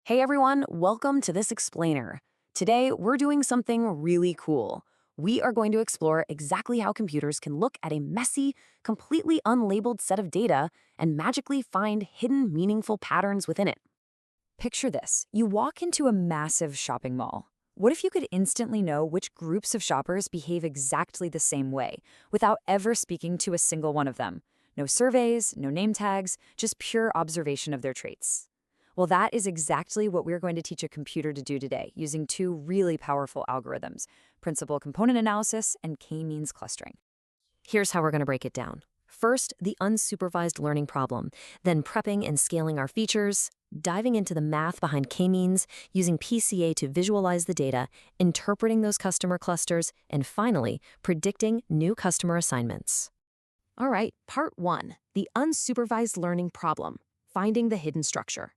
Hey everyone, welcome to this explainer. Today, we're doing something really cool. We are going to explore exactly how computers can look at a messy, completely unlabeled set of data and magically find hidden, meaningful patterns within it. Picture this. You walk into a massive shopping mall. What if you could instantly know which groups of shoppers behave exactly the same way, without ever speaking to a single one of them? No surveys, no name tags, just pure observation of their traits. Well, that is exactly what we're going to teach a computer to do today, using two really powerful algorithms, principal component analysis and k-means clustering. Here's how we're going to break it down. First, the unsupervised learning problem, then prepping and scaling our features, diving into the math behind k-means, using PCA to visualize the data, interpreting those customer clusters, and finally, predicting new customer assignments. All right, part one, the unsupervised learning problem, finding the hidden structure.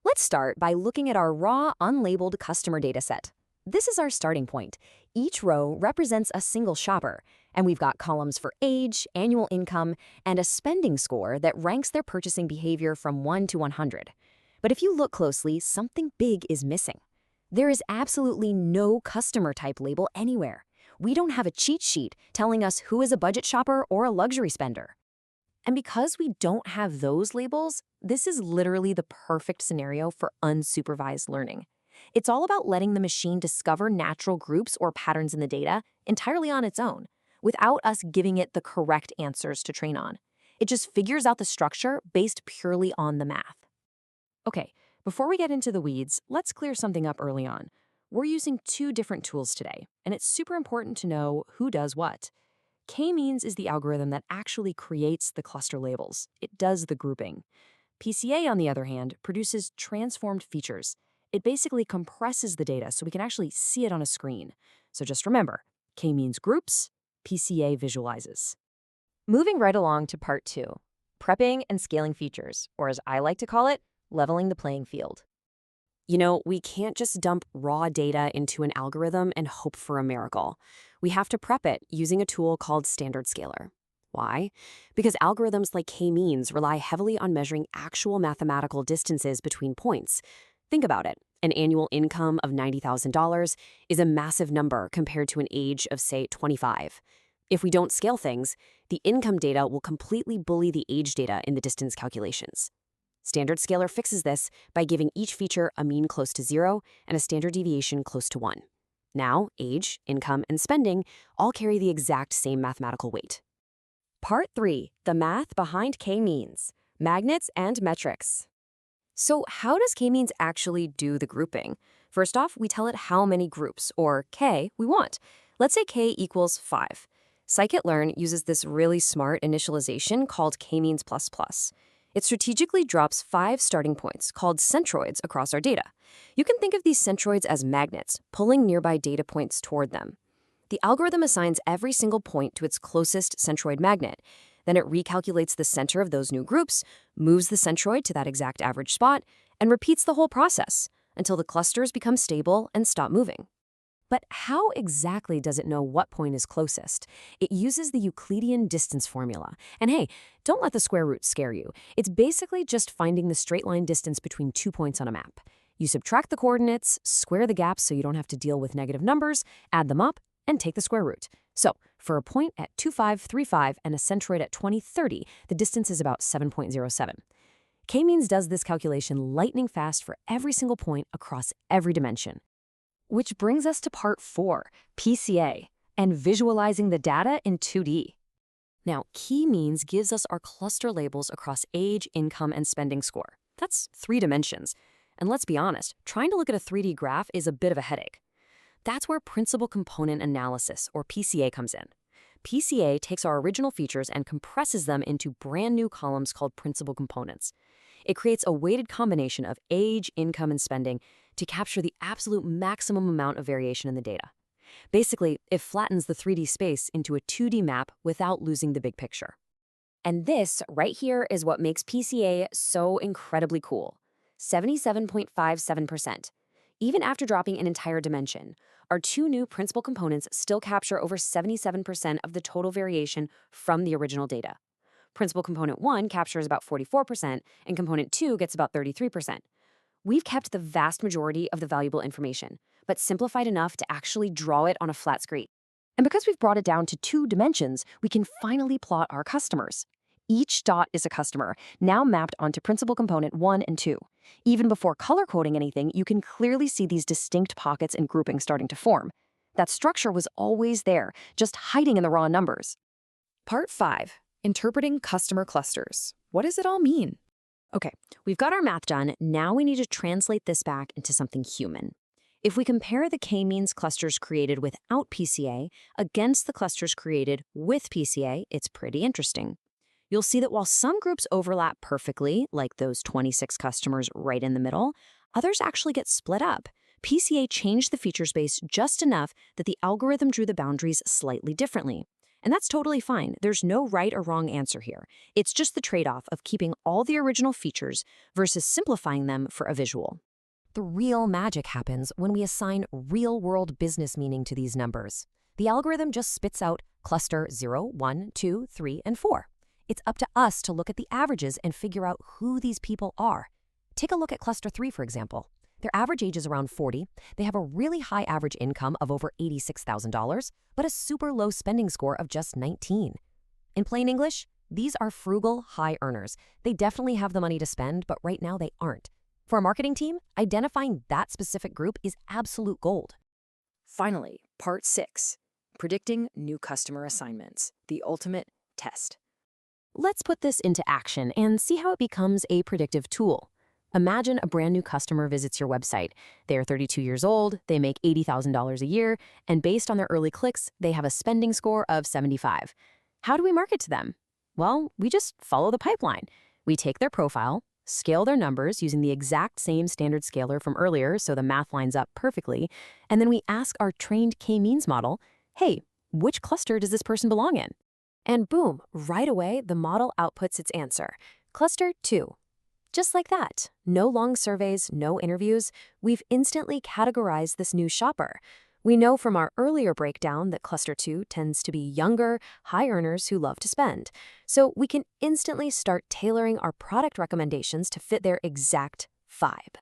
Let's start by looking at our raw, unlabeled customer data set. This is our starting point. Each row represents a single shopper, and we've got columns for age, annual income, and a spending score that ranks their purchasing behavior from 1 to 100. But if you look closely, something big is missing. There is absolutely no customer type label anywhere. We don't have a cheat sheet telling us who is a budget shopper or a luxury spender. And because we don't have those labels, this is literally the perfect scenario for unsupervised learning. It's all about letting the machine discover natural groups or patterns in the data entirely on its own, without us giving it the correct answers to train on. It just figures out the structure based purely on the math. Okay, before we get into the weeds, let's clear something up early on. We're using two different tools today, and it's super important to know who does what. K-means is the algorithm that actually creates the cluster labels. It does the grouping. PCA, on the other hand, produces transformed features. It basically compresses the data so we can actually see it on a screen. So just remember, K-means groups, PCA visualizes. Moving right along to part two, prepping and scaling features, or as I like to call it, leveling the playing field. You know, we can't just dump raw data into an algorithm and hope for a miracle. We have to prep it using a tool called standard scaler. Why? Because algorithms like k-means rely heavily on measuring actual mathematical distances between points. Think about it. An annual income of $90,000 is a massive number compared to an age of, say, 25. If we don't scale things, the income data will completely bully the age data in the distance calculations. Standard scaler fixes this by giving each feature a mean close to 0 and a standard deviation close to 1. Now, age, income, and spending all carry the exact same mathematical weight. Part 3, the math behind k-means, magnets and metrics. So how does k-means actually do the grouping? First off, we tell it how many groups, or k, we want. Let's say k equals 5. Scikit-learn uses this really smart initialization called k-means++. It strategically drops 5 starting points, called centroids, across our data. You can think of these centroids as magnets, pulling nearby data points toward them. The algorithm assigns every single point to its closest centroid magnet. Then it recalculates the center of those new groups, moves the centroid to that exact average spot, and repeats the whole process until the clusters become stable and stop moving. But how exactly does it know what point is closest? It uses the Euclidean distance formula. And hey, don't let the square root scare you. It's basically just finding the straight line distance between 2 points on a map. You subtract the coordinates, square the gaps so you don't have to deal with negative numbers, add them up, and take the square root. So, for a point at 2535 and a centroid at 2030, the distance is about 7.07. K-means does this calculation lightning fast for every single point across every dimension. Which brings us to part 4, PCA, and visualizing the data in 2D. Now, k-means gives us our cluster labels across age, income, and spending score. That's 3 dimensions. And let's be honest, trying to look at a 3D graph is a bit of a headache. That's where principal component analysis, or PCA, comes in. PCA takes our original features and compresses them into brand new columns called principal components. It creates a weighted combination of age, income, and spending to capture the absolute maximum amount of variation in the data. Basically, it flattens the 3D space into a 2D map without losing the big picture. And this right here is what makes PCA so incredibly cool. 77.57%. Even after dropping an entire dimension, our 2 new principal components still capture over 77% of the total variation from the original data. Principal component 1 captures about 44%, and component 2 gets about 33%. We've kept the vast majority of the valuable information, but simplified enough to actually draw it on a flat screen. And because we've brought it down to 2 dimensions, we can finally plot our customers. Each dot is a customer, now mapped onto principal component 1 and 2. Even before color coding anything, you can clearly see these distinct pockets and groupings starting to form. That structure was always there, just hiding in the raw numbers. Part 5. Interpreting customer clusters. What does it all mean? Okay, we've got our math done. Now we need to translate this back into something human. If we compare the k-means clusters created without PCA against the clusters created with PCA, it's pretty interesting. You'll see that while some groups overlap perfectly, like those 26 customers right in the middle, others actually get split up. PCA changed the feature space just enough that the algorithm drew the boundaries slightly differently. And that's totally fine. There's no right or wrong answer here. It's just the trade-off of keeping all the original features versus simplifying them for a visual. The real magic happens when we assign real-world business meaning to these numbers. The algorithm just spits out cluster 0, 1, 2, 3, and 4. It's up to us to look at the averages and figure out who these people are. Take a look at cluster 3, for example. Their average age is around 40. They have a really high average income of over $86,000, but a super low spending score of just 19. In plain English, these are frugal high earners. They definitely have the money to spend, but right now they aren't. For a marketing team, identifying that specific group is absolute gold. Finally, Part 6. Predicting new customer assignments. The ultimate test. Let's put this into action and see how it becomes a predictive tool. Imagine a brand new customer visits your website. They are 32 years old, they make $80,000 a year, and based on their early clicks, they have a spending score of 75. How do we market to them? Well, we just follow the pipeline. We take their profile, scale their numbers using the exact same standard scaler from earlier so the math lines up perfectly, and then we ask our trained k-means model, hey, which cluster does this person belong in? And boom, right away, the model outputs its answer, cluster 2. Just like that, no long surveys, no interviews, we've instantly categorized this new shopper. We know from our earlier breakdown that cluster 2 tends to be younger, high earners who love to spend. So we can instantly start tailoring our product recommendations to fit their exact vibe.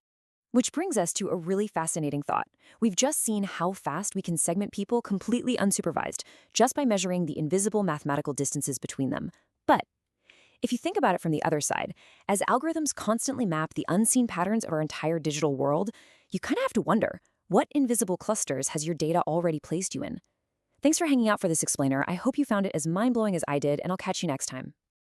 Which brings us to a really fascinating thought. We've just seen how fast we can segment people completely unsupervised, just by measuring the invisible mathematical distances between them. But if you think about it from the other side, as algorithms constantly map the unseen patterns of our entire digital world, you kind of have to wonder, what invisible clusters has your data already placed you in? Thanks for hanging out for this explainer. I hope you found it as mind-blowing as I did, and I'll catch you next time.